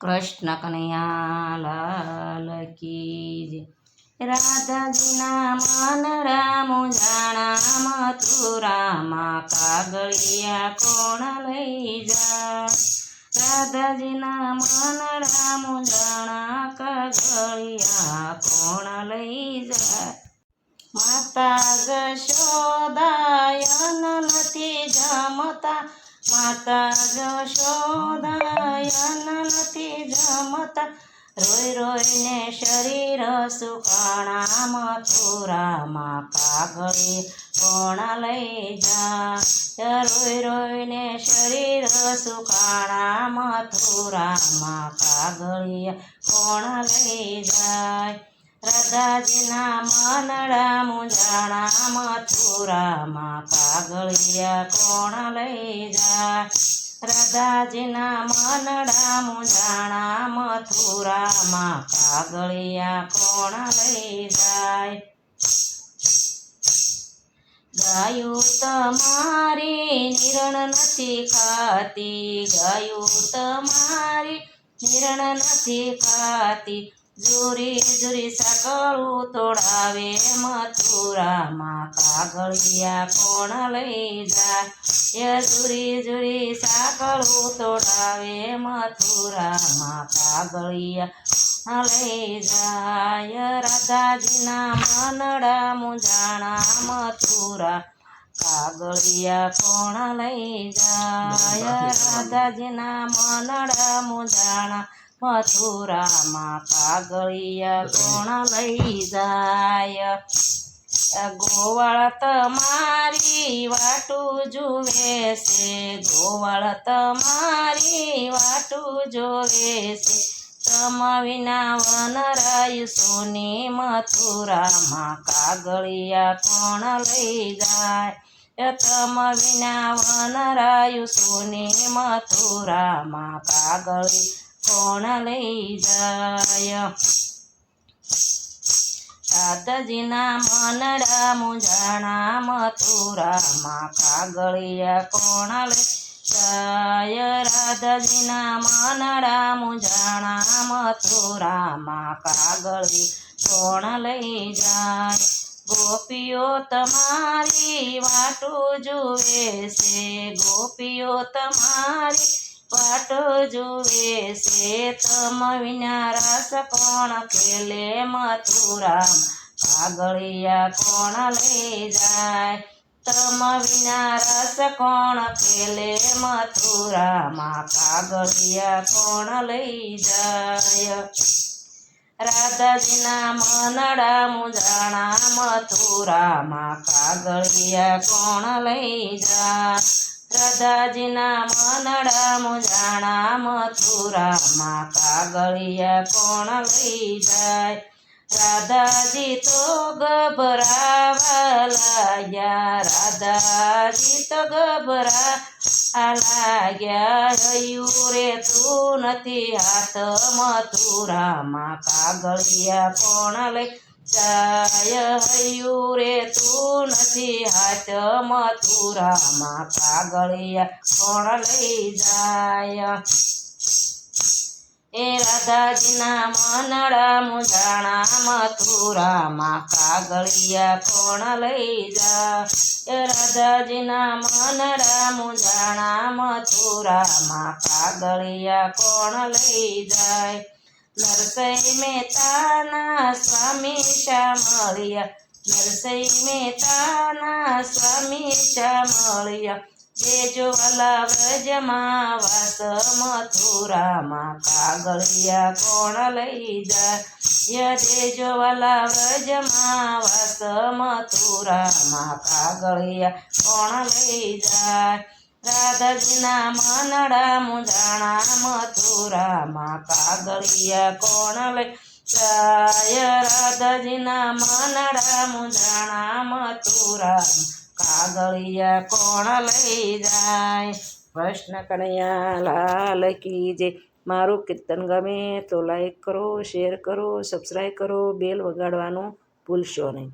કૃષ્ણ કનૈયા લાલ કી જય. રાધાજીના મનડા મૂંઝાણા મથુરામાં કાગળિયા કોણ લઈ જા. રાધાજીના મનડા મૂંઝાણા કાગળિયા કોણ લઈ જા. માતા જશોદાયન નથી જમતા, માતા જશોદાયન નથી જમતા, રોઈ રોઈને શરીર સુકાણા મથુરામાં કાગળી કોણ લઈ જા. રોઈ રોઈને શરીર સુકાણા મથુરામાં કાગળિયા કોણ લઈ જાય. રાધાજીના મનડા મૂંઝાણા મથુરામાં કાગળિયા કોણ લઈ જાય. રાધાજીના મનડા મૂંઝાણા મથુરામાં કાગળિયા કોણ લઈ જાય. ગાયું તમારી નિરણ નથી ખાતી, ગાયું તમારી નિરણ નથી ખાતી, જુરી જુરી સાકળું તોડાવે મથુરામાં કાગળિયા કોણ લઈ જાય. જુરી જુરી સાકળું તોડાવે મથુરામાં કાગળિયા લઈ જાય. રાધાજીના મનડા મૂંઝાણા મથુરા કાગળિયા કોણ લઈ જાય. રાધાજીના મનડા મૂંઝાણા મથુરામાં કાગળિયા કોણ લઈ જાય. ગોવાળ તમારી વાટું જુએ છે, ગોવાળ તમારી વાટું જોવે છે, તમ વિના વનરાયું સોની મથુરામાં કાગળિયા કોણ લઈ જાય. તમ વિના વનરાયું સોની મથુરામાં કાગળી કોણ લઈ જાય. રાધાજીના મનડા મૂંઝાણા મથુરામાં કાગળિયા કોણ લઈ જાય. રાધાજીના મનડા મૂંઝાણા મથુરામાં કાગળી કોણ લઈ જાય. ગોપીઓ તમારી વાટું જુએ છે, ગોપીઓ તમારી વાટો જુએ છે, તમ વિના રસ કોણ ખેલે મથુરામ કાગળિયા કોણ લઈ જાય. તમ વિના રસ કોણ ખેલે મથુરામાં કાગળિયા કોણ લઈ જાય. રાધાજીના મનડા મૂંઝાણા મથુરામાં કાગળિયા કોણ લઈ જાય. રાધાજીના મનડા મૂંઝાણા મથુરામાં કાગળિયા કોણ લઈ જાય. રાધાજી તો ગભરાવા લાગ્યા, રાધાજી તો ગભરાવા લાગ્યા, હૈયું રે તું નથી હાથ મથુરામાં કાગળિયા કોણ લઈ જાય. હૈયું રે તું નથી હાથ મથુરામાં કાગળિયા કોણ લઈ જાય. એ રાધાજીના મનડા મૂંઝાણા મથુરામાં કાગળિયા કોણ લઈ જાય. રાધાજીના મનડા મૂંઝાણા મથુરામાં કાગળિયા કોણ લઈ જાય. નરસિંહ મહેતાના સ્વામી શા મળ્યા, નરસિંહ મહેતાના સ્વામી શા મળ્યા, દેજો વાલા વ્રજમાં વાસ મથુરામાં કાગળિયા કોણ લઈ જાય. દેજો વાલા વ્રજમાં વાસ મથુરામાં કાગળિયા કોણ લઈ જાય. રાધાજીના મનડા મૂંઝાણા મથુરામાં કાગળિયા કોણ લઈ જાય. રાધાજીના મનડા મૂંઝાણા મથુરામાં કાગળિયા કોણ લઈ જાય. કૃષ્ણ કનૈયા લાલ કી જય. મારું કીર્તન ગમે તો લાઈક કરો, શેર કરો, સબસ્ક્રાઈબ કરો, બેલ વગાડવાનું ભૂલશો નહીં.